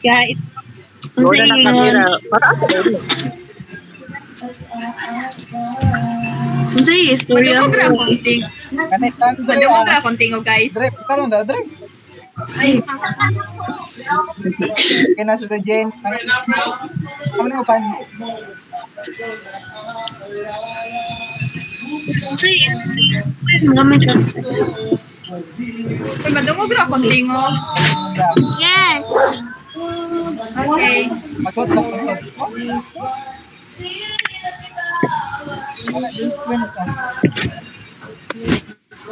Guys, Doon na nakatira. Para ako rin. Unsay istorya Madugog ra mo? konting. Kanitan Dre. Madugog ra konting guys. Dre, karon da Dre. Kena sa Jen. Ano ni upan? Unsay mga may Uy, madugog ra konting oh. Yes. Okay. Magot na magot. Wala din screen ka.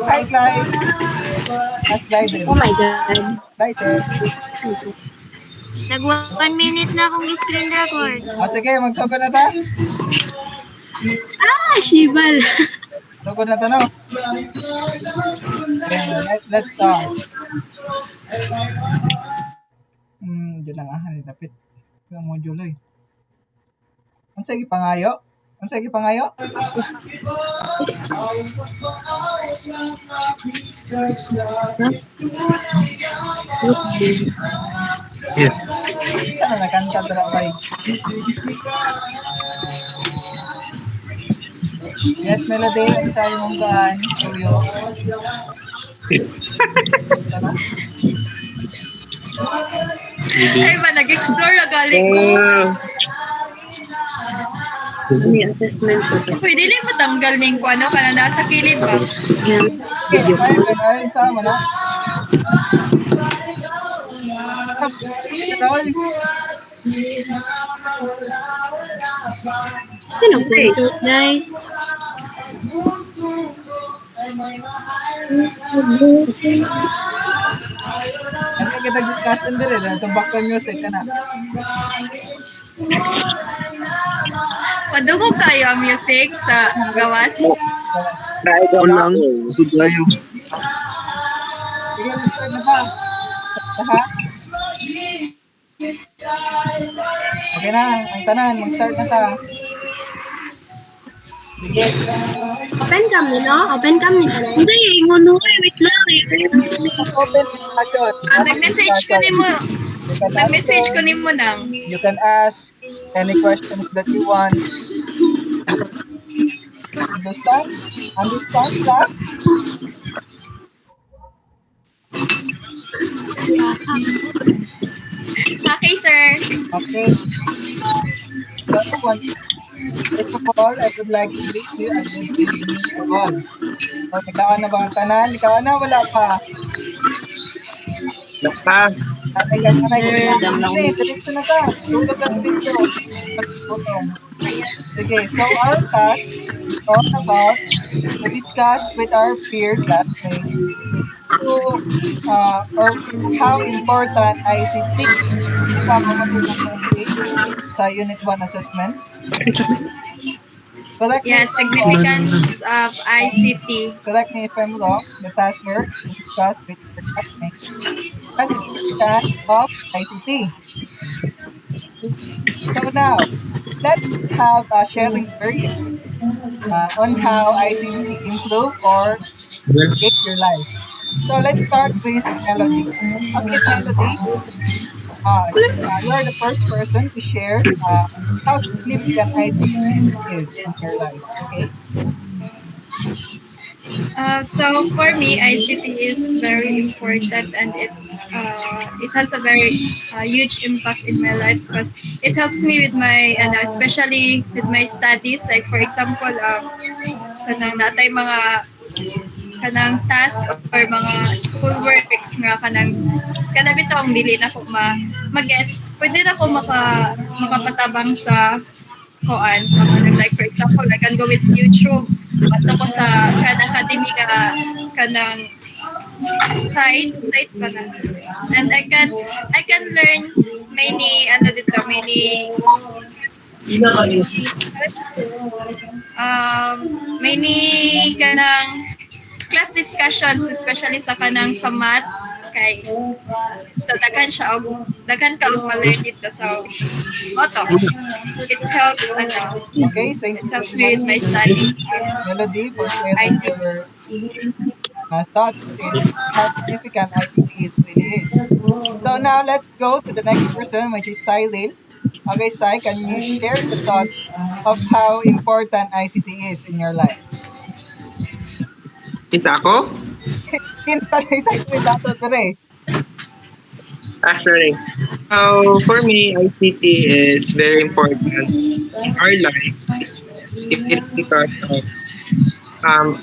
Hi, Clyde. As Clyde. Oh my God. Clyde. Nag 1 minute na akong screen record. Sige, magsugod na ta. Shibal. Sugod na ta, no? Okay, let's start. Diyan lang ahan ni Dapit. Yung module eh. Ang sige pangayo? Ang sige pangayo? Yes. Sana nakanta dara bay. Yes, Melody, ang sabi mong kaan, Tuyo. Ay ba, nag-explore na galing ko. May assessment ko. Uy, dili mo tanggal ning ko ano kana nasa kilid ba? Okay, ayun sa mo na. Sino consult, guys? Ano kita discussion dire na itong background music ka na. Madugog kayo ang music sa gawas. Try ko lang. Busog kayo. Sige, start na ba? Start na ha? Okay na, ang tanan, mag-start na ta. Sige. Open cam mo, no? Open cam ni pala. Hindi, ingon mo. Wait lang. Open discussion. Nag-message ko nimo. Nag-message ko nimo nang. You can ask any questions that you want. Understand? Understand, class? Okay, sir. Okay. First of all, I would like to greet you and good evening to all. So, ikaw na ba ang tanan? Ikaw na, wala pa. Naka. Tatay ka na nag-iingat. Diretso na ka. Tulog ka diretso. Sige, so our task is all about to discuss with our peer classmates or how important ICT. Di ba matutunan mo sa Unit 1 assessment? Correct Yes, significance of ICT. Correct me if I'm wrong. The task work is discussed with the classmates. Significance of ICT. So now, let's have a sharing period on how ICT improve or create your life. So let's start with Melody. Okay, Melody, you're the first person to share how significant ICT is in your life. Okay. So for me, ICT is very important and it has a very huge impact in my life because it helps me with my and especially with my studies. Like for example, kanang natay mga kanang task or mga school works nga kanang bitaw ang dili na ko magets. Pwede na ko makapatabang sa koan sa kanang like for example, I can go with YouTube at ako sa kanang academy kanang site pa na. And I can learn many many kanang class discussions especially sa kanang sa math kay daghan ka og ma-learn dito so it helps Okay, thank you. It helps me with my studies. Melody for sharing your thoughts in how significant ICT is really is. So now let's go to the next person, which is Sailil. Okay, Sai, can you share the thoughts of how important ICT is in your life? Kita ako? Kinsa na Sai ko dato today. Actually. So, for me, ICT is very important in our life. It's because of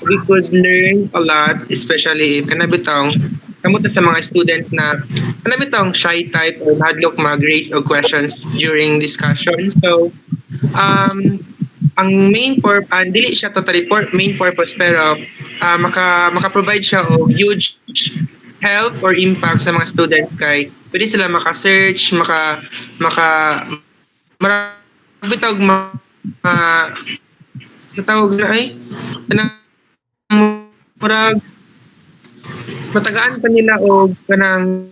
we could learn a lot, especially if kanabitang kamuta sa mga students na kanabitang shy type or hadlok mag-raise of questions during discussion. So, um, ang dili siya totally main purpose pero maka-provide siya og huge help or impact sa mga students kay pwede sila maka-search, maka marabitag matawag na ay kanang murag matagaan pa nila og kanang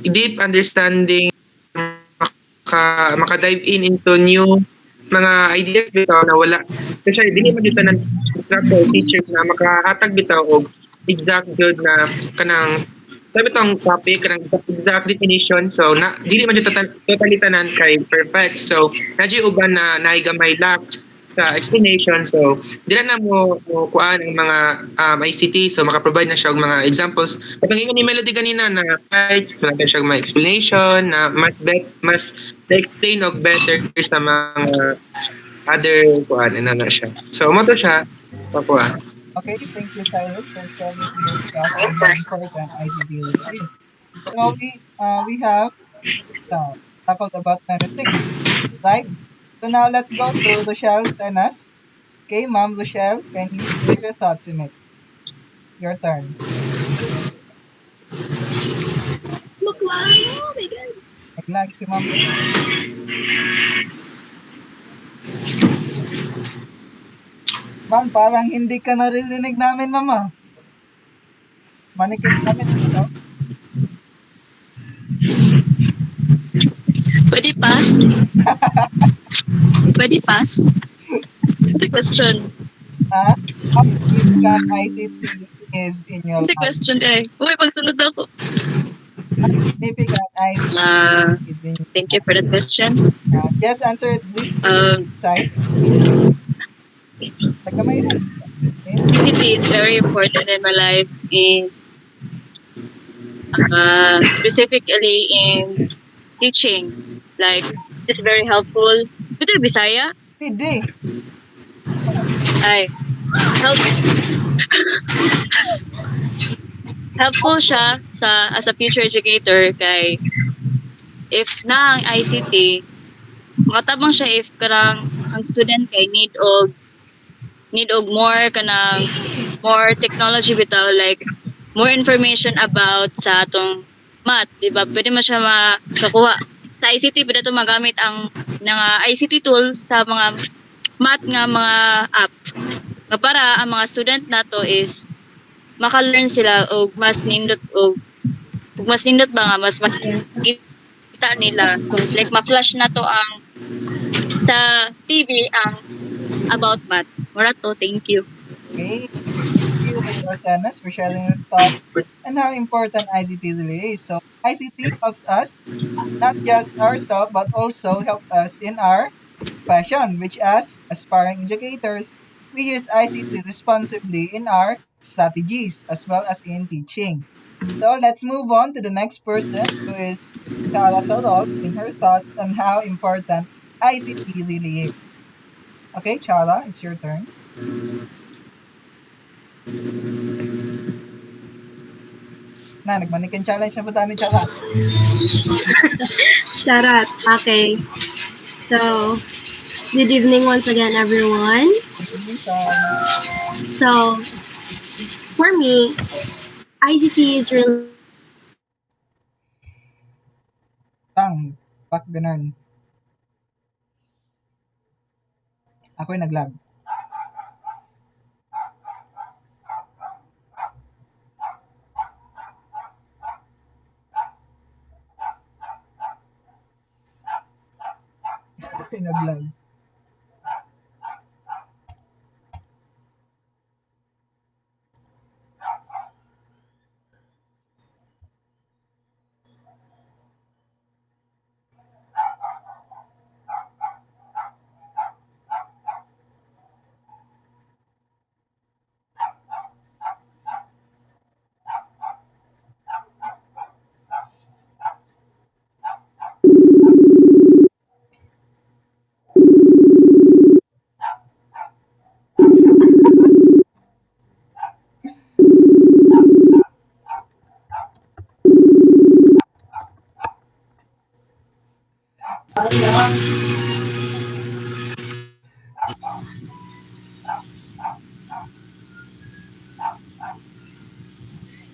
deep understanding maka-dive in into new mga ideas bitaw na wala especially dili man dito ng instructor teachers na makahatag bitaw og exact good na kanang sabi tong topic kanang exact definition so na dili man dito totally tanan kay perfect so nadyo uban na naigamay lack sa explanation so dila na mo kuan ang mga ICT so maka-provide na siya og mga examples katong ingon ni Melody kanina na right wala siya mga explanation na mas na-explain og better sa mga other kuan ano na siya so mo to siya pakuha. Okay, thank you, Sailil, for sharing your thoughts on how important ICT really is. So we have talked about many things, right? So now let's go to Rochelle Ternas. Okay, Ma'am Rochelle, can you share your thoughts in it? Your turn. Oh my God. Nag-lag si Ma'am Rochelle. Ma'am, parang hindi ka naririnig namin, Mama. Manikip namin ito. Pwede pass? Pwede pass? What's the question? How significant ICT is in your What's the life? question eh? Uy, pagsunod ako. How significant ICT is in your Thank you life? for that question. Just answer it briefly. Side. Nagkamay lang. Okay. ICT is very important in my life in specifically in teaching. Like, it's very helpful. Ito yung Bisaya? Pwede. Ay, help, helpful siya sa as a future educator kay if na ang ICT makatabang siya if karang ang student kay need og more technology bitaw like more information about sa atong math di ba pwede mo siya makakuha sa ICT pwede to magamit ang mga ICT tool sa mga math nga mga apps nga para ang mga student nato is maka-learn sila og mas nindot og mas nindot ba nga mas makita nila kung like ma-flash na to ang sa TV ang about math. Mura to, thank you. Okay. Thank you, Michelle Sanas, for sharing your thoughts and how important ICT really is. So ICT helps us, not just ourselves, but also help us in our passion, which as aspiring educators, we use ICT responsibly in our strategies as well as in teaching. So let's move on to the next person who is Tara Sorol in her thoughts on how important ICT really is. Okay, Chara, it's your turn. Nagmanikin challenge na ba ni Chara? Charot. Okay. So, good evening once again, everyone. So, for me, ICT is really Pak ganun. Ako'y naglag. Ako'y naglag.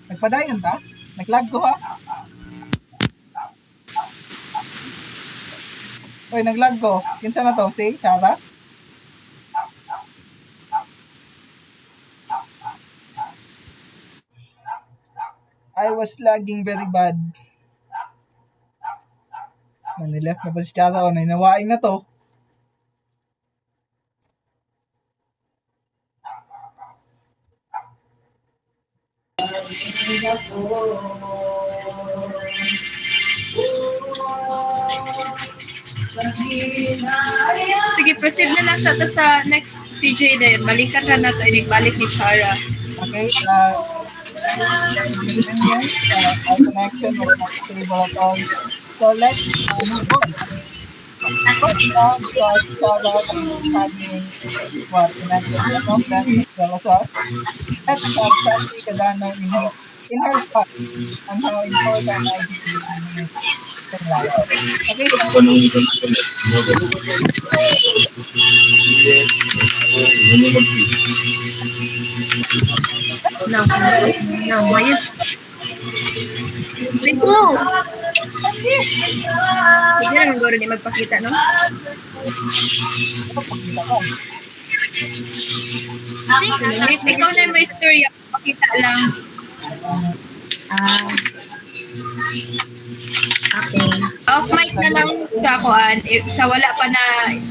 Nagpadayon ta? Naglag ko ha? Oy, naglag ko. Kinsa na to? Si Chara? I was lagging very bad. Nileft na ba si Chara o nawain na to? Sige, proceed na lang sa next CJ din. Balikan ra na to, balik ni Chara. Okay, experiencing some inconvenience. Our connection was not stable at all. So let's move on. But now, because Chara is having connection problems as well as us, let's have Sandy Cadano in her thought on how important ICT really is in life. Okay, Sandy. No. No, ayun. Wait mo! Sandy! Hindi naman guro di magpakita, no? Ano pakita ka? Ikaw na may istorya, pakita lang. Ah. Okay. Off mic na lang sa kuan. Sa wala pa na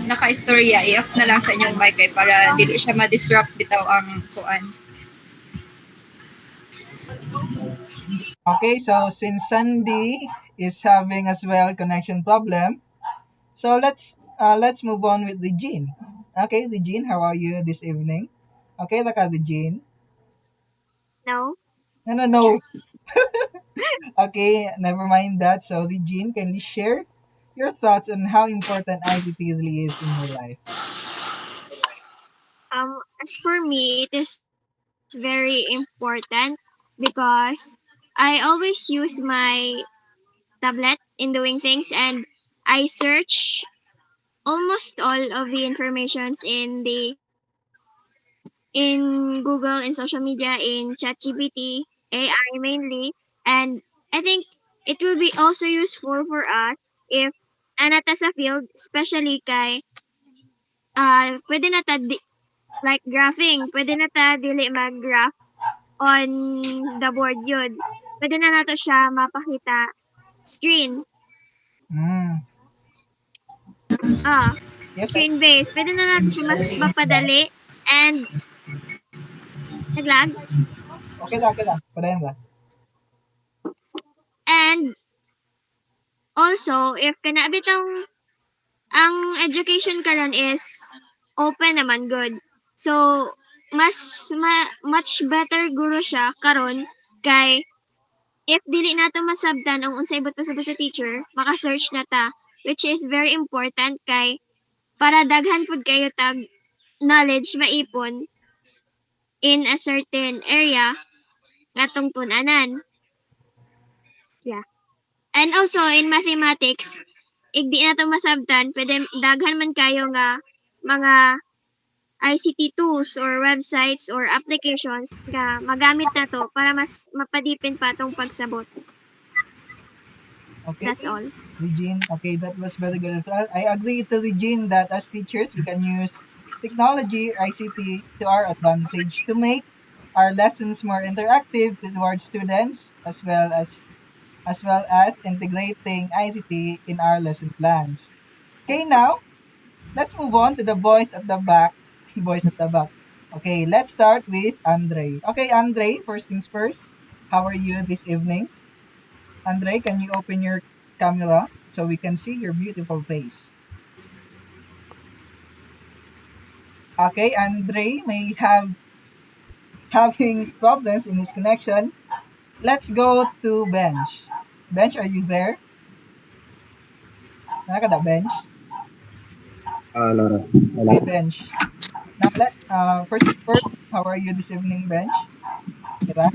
naka-istorya, i-off na lang sa inyong mic para dili siya ma-disrupt bitaw ang kuan. Okay, so since Sandy is having as well connection problem, so let's move on with Regine. Okay, Regine, how are you this evening? Okay, laka Regine. No. No. Okay, never mind that. So Regine, can you share your thoughts on how important ICT really is in your life? As for me, it is very important because I always use my tablet in doing things, and I search almost all of the informations in Google, in social media, in ChatGPT, AI mainly, and I think it will be also useful for us if anata sa field, especially kay pwede na ta like graphing, pwede na ta dili mag-graph on the board yun. Pwede na nato siya mapakita screen. Mm. Yes, Screen based. Pwede na natin siya mas mapadali and naglag. okay lang. Padayon ba? And also, if kana bitong ang education karon is open naman good. So, much better guro siya karon kay if dili nato masabtan ang unsay ibot pa sa teacher, maka-search na ta, which is very important kay para daghan pud kayo tag knowledge maipon in a certain area nga tungtun-anan. Yeah. And also in mathematics, igdi na to masabtan, pwede daghan man kayo nga mga ICT tools or websites or applications nga magamit na to para mas mapadipin pa tong pagsabot. Okay. That's all. Regine, okay, that was very good as well. I agree to Regine that as teachers, we can use technology, ICT, to our advantage to make our lessons more interactive towards students, as well as integrating ICT in our lesson plans. Okay, now let's move on to the boys at the back. Boys at the back. Okay, let's start with Andre. Okay, Andre, first things first. How are you this evening? Andre, can you open your camera so we can see your beautiful face? Okay, Andre may have having problems in his connection. Let's go to Bench. Bench, are you there? Nakakada, Bench? Laura. Okay, Bench. Now, first things first, how are you this evening, Bench? Kira?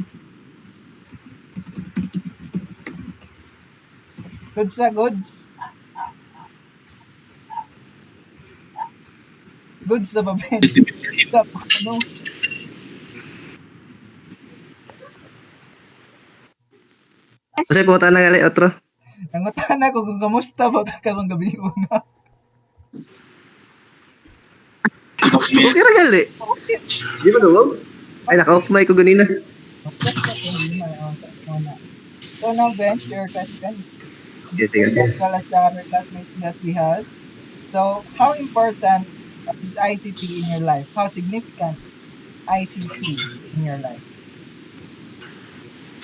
Goods na goods. Goods na ba, Ben? Ano? Kasi puta na gali otro. Nangutan ako kung kamusta ba kakarong gabi una. Okay ra gali. Okay. Di ba dungog? Ay naka-off mic ko ganina. So now, Ben, your questions Yes, sige. as well as the other classmates that we have. So, how important is ICT in your life? How significant ICT in your life?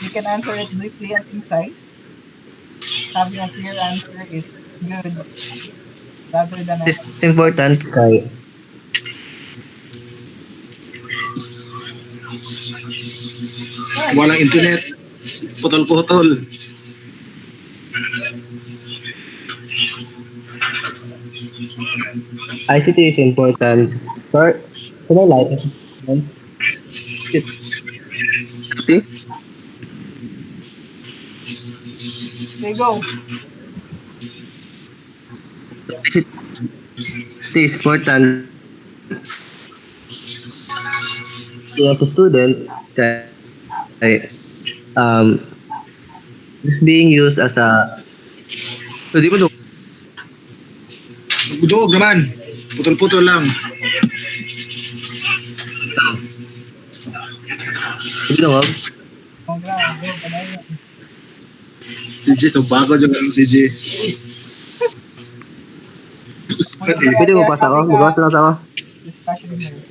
You can answer it briefly and concise. Having a clear answer is good rather than a... It's important kay Walang internet. Putol-putol. ICT is important for my life. Okay? There you go. ICT is important as a student kay it's being used as a di ba Duog naman. Putol-putol lang. di ba Kung grado, panayon. Si G, so bago dyan lang si G. pwede mo pasa ko bukas lang ako Discussion here.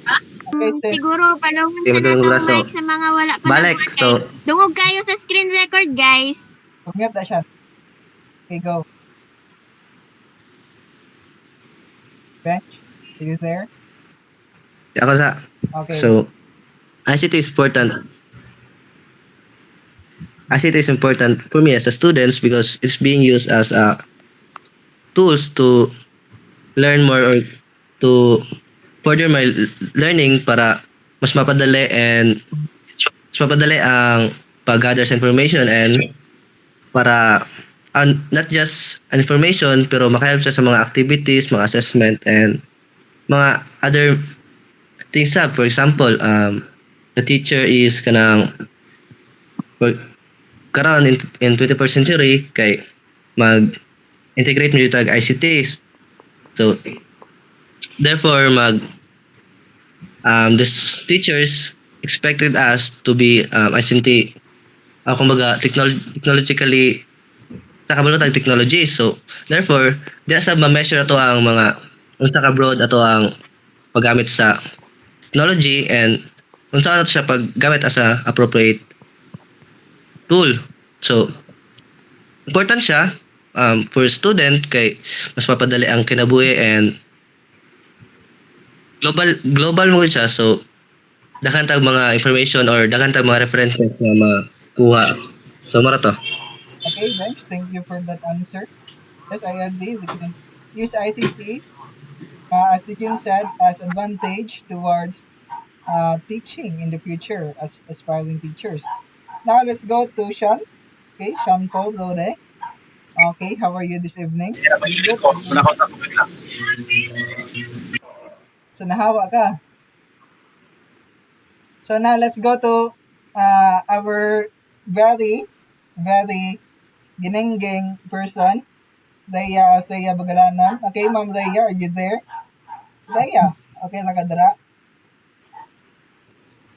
Okay, so Siguro panahon Okay, ka na madungog tong braso. mic sa mga wala pa Balik, nabuhay. so Dungog kayo sa screen record, guys. mute na siya. Okay, go. Bench, are you there? ako sa Okay. so ICT is important. ICT is important for me as a student because it's being used as a tools to learn more or to further my learning para mas mapadali ang pag-gather sa information and para not just an information pero makahelp siya sa mga activities, mga assessment and mga other things up. For example, the teacher is kanang karon in 21st century kay mag-integrate mo dito ang ICTs. So therefore these teachers expected us to be ICT kumbaga technologically nakabalo tag technology. So therefore di sa ma-measure ato ang mga unsa ka broad ato ang paggamit sa technology and unsa ato siya paggamit as a appropriate tool. So important siya for student kay mas mapadali ang kinabuhi and global mo siya. So daghan tag mga information or daghan tag mga references na makuha. So mara to. Okay, Bench, thank you for that answer. Yes, I agree. We can use ICT, as the Jun said, as advantage towards teaching in the future as aspiring teachers. Now let's go to Sean. Okay, Sean Paul Lode. Okay, how are you this evening? Wala ko sa comment lang. So nahawa ka. So now let's go to our very ginenggeng person, Leia Bagalanam. Okay, Ma'am Leia, are you there? Leia, okay nakadara.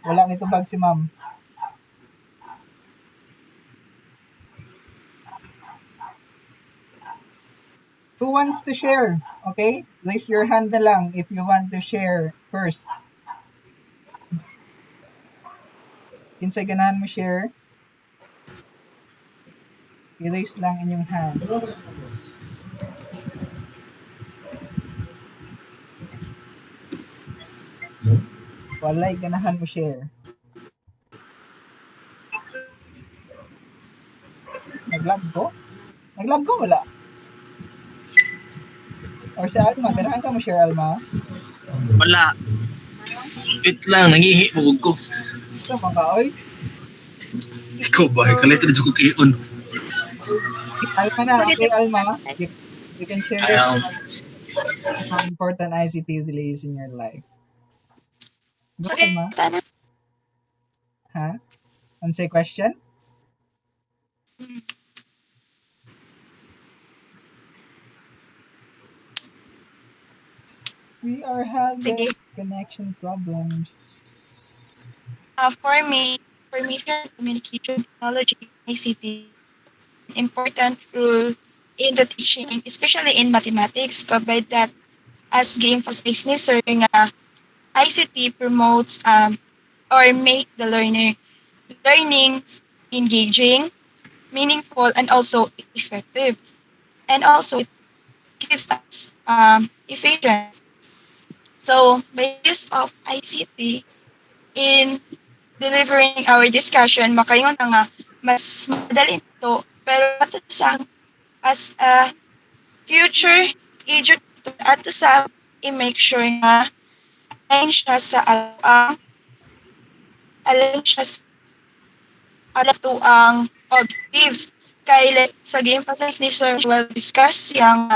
Wala nito bag si Ma'am. Who wants to share? Okay, raise your hand na lang if you want to share first. Kinsay ganahan mo share? I-raise lang inyong hand. Walay ganahan mo share. Nag-lag ko? Nag-lag ko wala. Or si Alma, ganahan ka mo share Alma? Wala. Wait lang, nangihi mo ko. Ito mga oy. Ikaw ba? Kalito na dyan ko kiyon. Alma na, okay Alma. You can share Ayaw. it. How important ICT really is in your life. Go ahead, Okay, ma. Huh? Answer question? We are having Sige. connection problems. For me, information and communication technology, ICT, important role in the teaching, especially in mathematics, covered that as gi-emphasize ni sir nga ICT promotes or make the learning engaging, meaningful, and also effective. And also it gives us efficient. So by use of ICT in delivering our discussion, makaingon na nga, mas madali ito. Pero ato sa as a future educator, ato sa i-make sure nga align siya sa ang align siya sa to ang objectives. Kay like, sa gi-emphasize ni Sir well discuss yang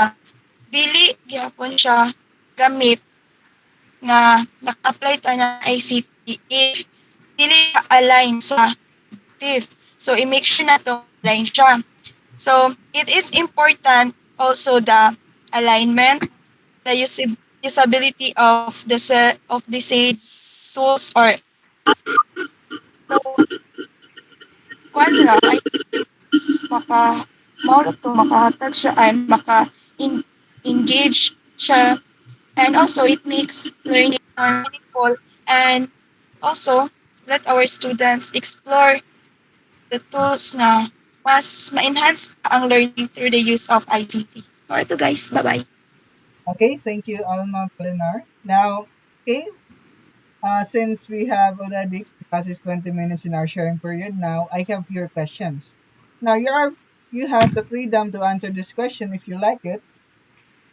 dili gyapon siya gamit nga naka-apply ta ng ICT if dili align sa objectives. So, i-make sure na to align siya. So, it is important also the alignment, the usability of the said tools or so kuan ra ay maka mao to makahatag siya ay engage siya, and also it makes learning more meaningful, and also let our students explore the tools na mas ma-enhance ang learning through the use of ICT. Alright to guys, bye-bye. Okay, thank you, Alma Plenar. Now, okay, since we have already passed 20 minutes in our sharing period, now I have your questions. Now, you have the freedom to answer this question if you like it,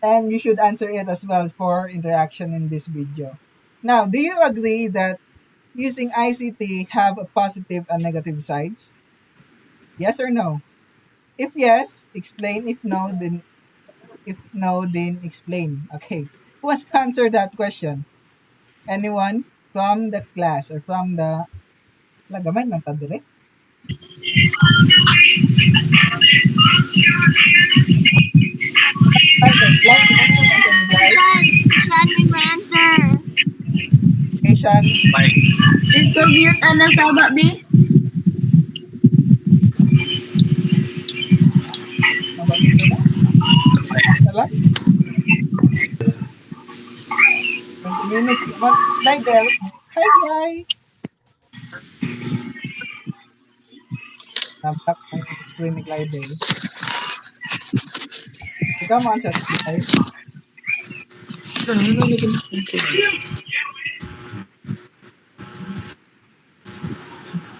and you should answer it as well for interaction in this video. Now, do you agree that using ICT have a positive and negative sides? Yes or no? If yes, explain. If no, then explain. Okay. Who wants to answer that question? Anyone from the class or from the lagamay man ta dire? Glay, may answer ni Glay. Sean, may answer. Okay, Sean. Bye. Please go mute Ana Saba, B. Nabasin mo na? Na lang? 20 minutes naman. Glay there. Hi, Glay. Nablock ang screen ni Glydell. Ikaw mo answer, Glay.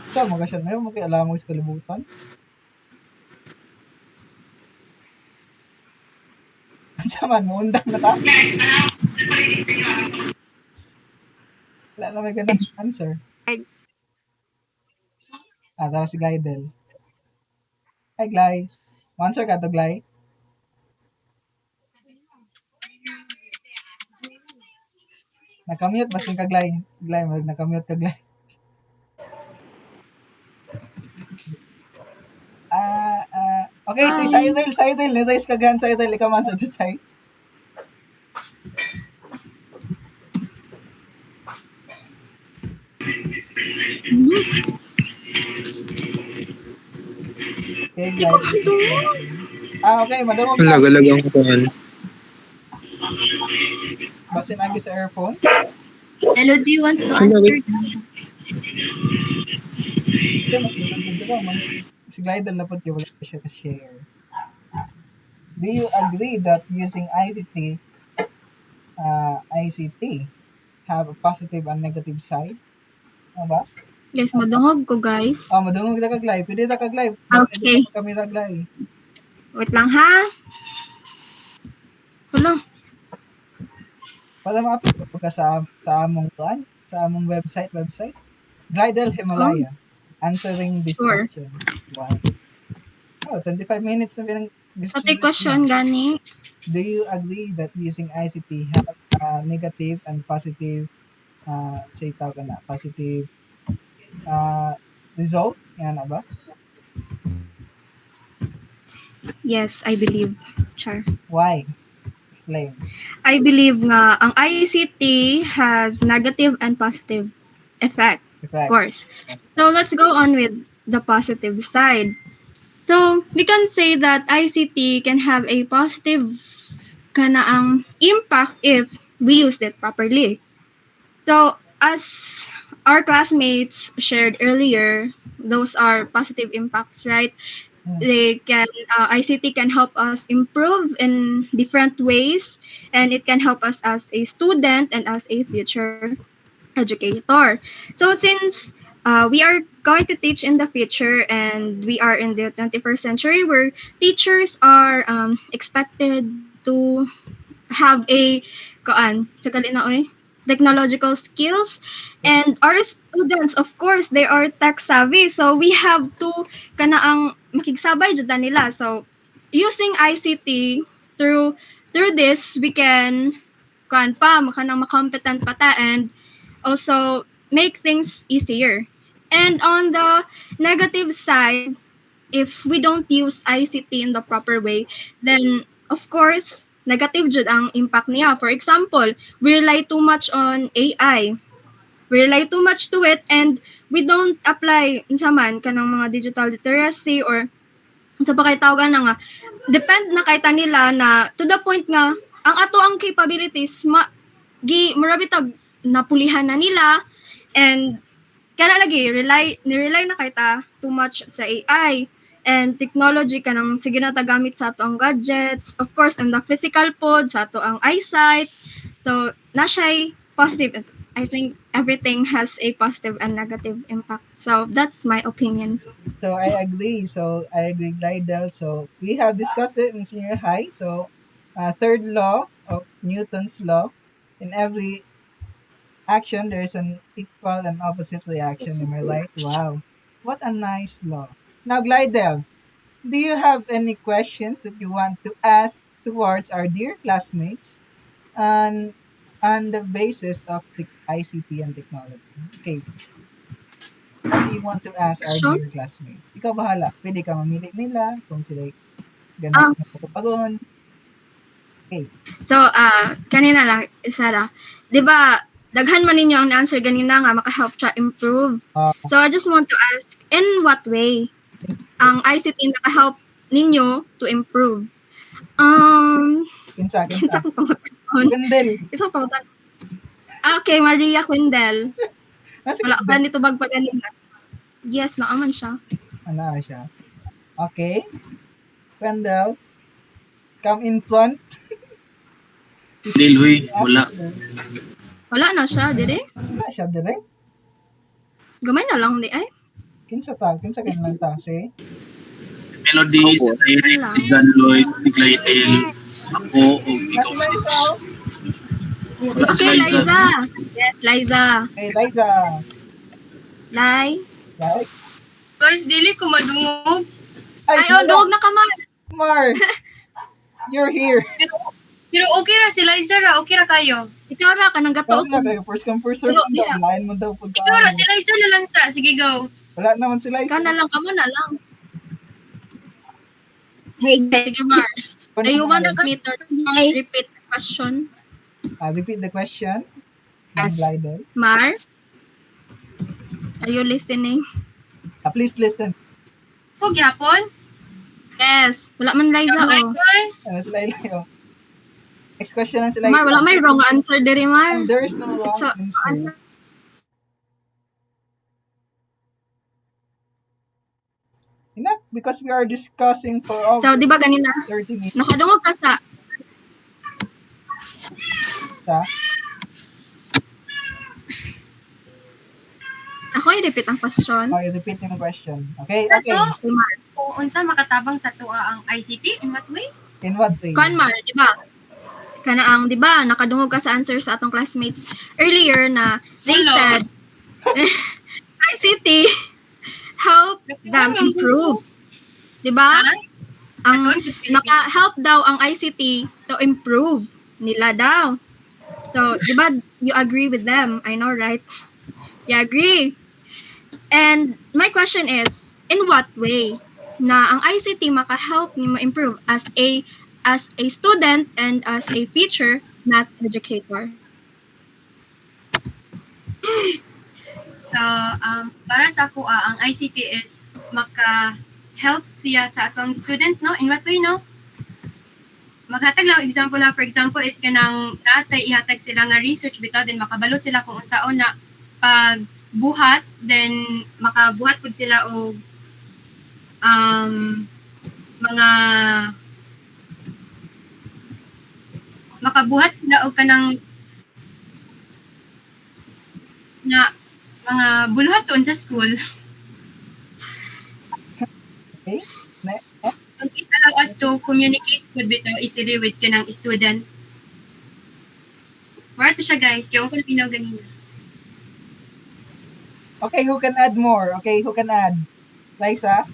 Sa mga siya na yun, makialam mo sa kalibutan. Saman mo, undang na ta. Wala na may ganang answer. Tara si Glydell. Hi, Glay. Answer ka to, Glay. Nakamute, basin ka, Glay. Glay, nakamute ka, Glay. Okay, si Saidel. Nidais ka gan, Saidel. Ikaw man sa Sai. Okay, Glay. Okay, madungog na. Laga-lagang kuhan. Basin agi sa earphones. Elodie wants to answer. Hindi, mas maganda dito. Si Glydell na po, wala siya ka-share. Do you agree that using ICT have a positive and negative side? Ano ba? Yes, madungog ko, guys. Madungog na kaglay. Pwede na kaglay. Okay. Kami kaglay. Wait lang, ha? Hello. Para ma-upload ko ka sa among kuan, sa among website. Glydell Himalaya. Answering this Sure. question. Wow. 25 minutes na this Pati is question gani. do you agree that using ICT have negative and positive say tawag na positive result? Yan na ba? Yes, I believe. Char. Why? Explain. I believe nga ang ICT has negative and positive effect, of Effect. course. So let's go on with the positive side. So we can say that ICT can have a positive kanaang impact if we use it properly. So as our classmates shared earlier, those are positive impacts, right? They can ICT can help us improve in different ways, and it can help us as a student and as a future educator. So since we are going to teach in the future and we are in the 21st century where teachers are expected to have a sakali na oy, technological skills, and our students of course they are tech savvy, so we have to kanaang makigsabay jud na nila. So using ICT through this we can makanang macompetent pa ta and also make things easier. And on the negative side, if we don't use ICT in the proper way, then of course, negative jud ang impact niya. For example, we rely too much on AI. We rely too much to it and we don't apply unsa man kanang mga digital literacy or sa pa kay tawagan na nga depend na kay ta nila na to the point nga ang ato ang capabilities marabitag napulihan na nila and kana lagi rely na kay ta too much sa AI and technology kanang sige na tagamit sa ato ang gadgets, of course and the physical pod sa ato ang eyesight. So na siya'y positive. I think everything has a positive and negative impact. So that's my opinion. So I agree. Glidel. So we have discussed it in senior high. So third law of Newton's law: in every action there is an equal and opposite reaction. Am I right? Wow, what a nice law. Now, Glidel, do you have any questions that you want to ask towards our dear classmates on the basis of the ICT and technology? Okay. What do you want to ask our Sure. dear classmates? Ikaw bahala. Pwede ka mamili nila kung sila Um, ganun na pagpagon. Okay. So, kanina lang, isa lang. Di ba, daghan man ninyo ang answer ganina nga, maka-help siya improve. So, I just want to ask, in what way ang ICT naka-help ninyo to improve? Kinsa. Kinsa kong pangutan? Gandel. Isa pangutan. Okay, Maria Quindel. Nasa Wala Gandel. ka nito bag paganina. Yes, naaman siya. Ano siya? Okay. Gandel. Come in front. Dilhuy, wala. Wala na siya, dire? Wala siya dire. Gamay na lang di ay. Kinsa ganun ta? Si? Si Melody, si Eric, si John Lloyd, si Glidel, ako, o ikaw Nasa Liza. Wala si Okay, Liza. Liza. Yes, Liza. Okay, Liza. Lai. Right? Guys, dili ko madungog. Ay, Ay, dog na ka man. Mar. You're here. Pero okay ra si Liza ra, okay ra kayo. Ikaw ra ka nang gato. Tawag na kayo. First come, first serve. Pero, Ang yeah. lain mo daw pagka. Ikaw ra si Liza na lang sa. Sige, go. Wala naman si Liza. Ikaw na lang, kamo na lang. Sige, Mar. Do you want me to repeat the question? Repeat the question. Yes. Glidel. Mar? Are you listening? Please listen. Kung yapon? Yes. Wala man Liza, oh. Ano si Laila yun? Next question lang si Laila. Mar, wala may wrong answer diri, Mar. There is no wrong So, answer. Enough, because we are discussing for over So, di ba ganina? 30 minutes. Nakadungog ka sa Sa? ako i-repeat ang question. Okay, repeat yung question. Okay. Si Mar. Kung unsa makatabang sa tuwa ang ICT, in what way? In what way? Kuan Mar, di ba? Kana ang, di ba, nakadungog ka sa answer sa atong classmates earlier na they Hello. said ICT help them improve. Di ba? ang maka-help daw ang ICT to improve nila daw. So, di ba, you agree with them? I know, right? You agree? And my question is, in what way na ang ICT maka-help ni ma-improve as a student and as a teacher, math educator? So, para sa ako, ang ICT is maka-help siya sa atong student, no? In what way, no? Maghatag lang example na, for example, is kanang natay ihatag sila nga research bitaw, then makabalo sila kung unsaon na pagbuhat, then makabuhat pud sila og mga makabuhat sila og kanang na mga buluhaton sa school. Okay. So, it allow us to communicate with bitaw easily with kanang student. Mara to siya, guys. Kaya ko na pinaw ganina. Okay, who can add more? Okay, who can add? Liza?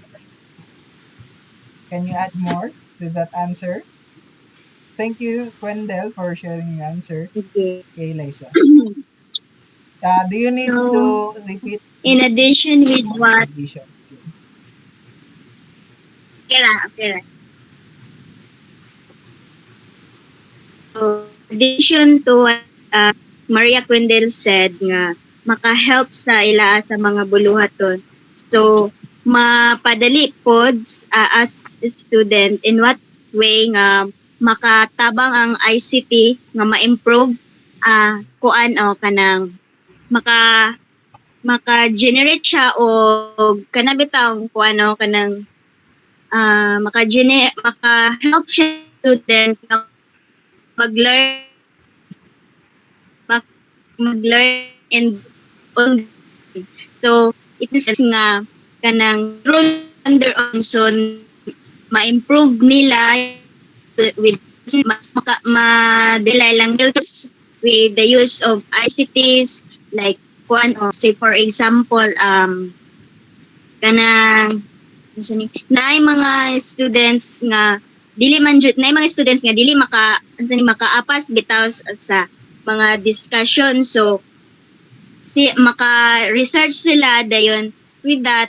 Can you add more to that answer? Thank you, Wendell, for sharing your answer. Okay. Okay, Liza. Do you need So, to repeat? In addition with what? Addition. Okay. So, addition to what Maria Quindel said nga maka-help sa ila sa mga buluhaton. So, mapadali pod as a student in what way nga makatabang ang ICT nga ma-improve kuan o kanang maka-generate siya o kanabitaw kuan o kanang maka-help siya student na mag-learn and so it is nga kanang rule under so ma-improve nila with ma-delay lang with the use of ICTs like kuan o say for example kanang naay mga students nga dili man jud naay mga students nga dili makaapas bitaw sa mga discussion, so maka-research sila dayon with that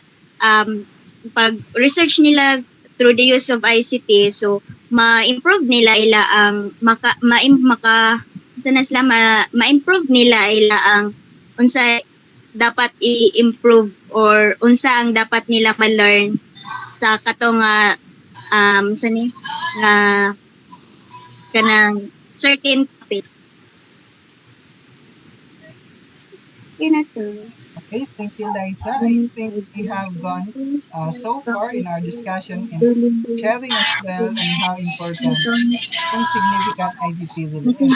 pag research nila through the use of ICT, so ma-improve nila ila ang ma-improve nila ila ang unsa dapat i-improve or unsa ang dapat nila ma-learn sa katong nga kanang certain topic. Okay, thank you, Liza. I think we have gone so far in our discussion in sharing as well on how important and significant ICT really is.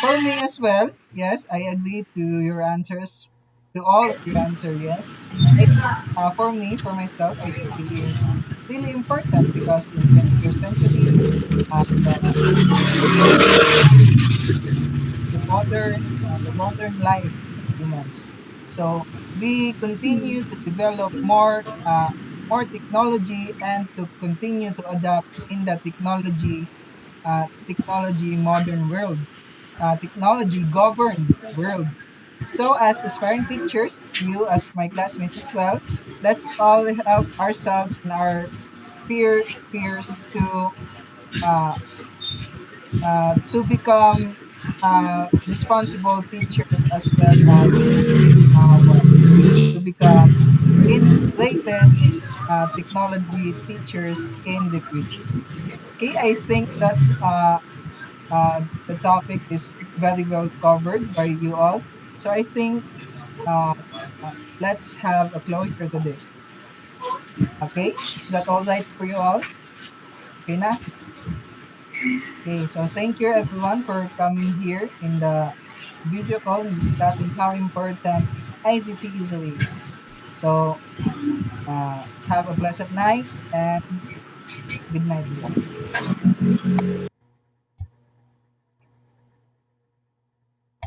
For me as well, yes, I agree to your answers, to all of your answer, yes. For me, for myself, ICT is really important because in 21st century, the use of technology is the modern life of humans. So we continue to develop more technology and to continue to adapt in the technology modern world, technology governed world. So as aspiring teachers, you as my classmates as well, let's all help ourselves and our peers uh, to become responsible teachers as well as to become integrated technology teachers in the future. Okay, I think that's the topic is very well covered by you all. So I think uh, let's have a closure to this. Okay, is that all right for you all? Okay na? Okay, so thank you everyone for coming here in the video call and discussing how important ICT usually is. So have a blessed night and good night everyone.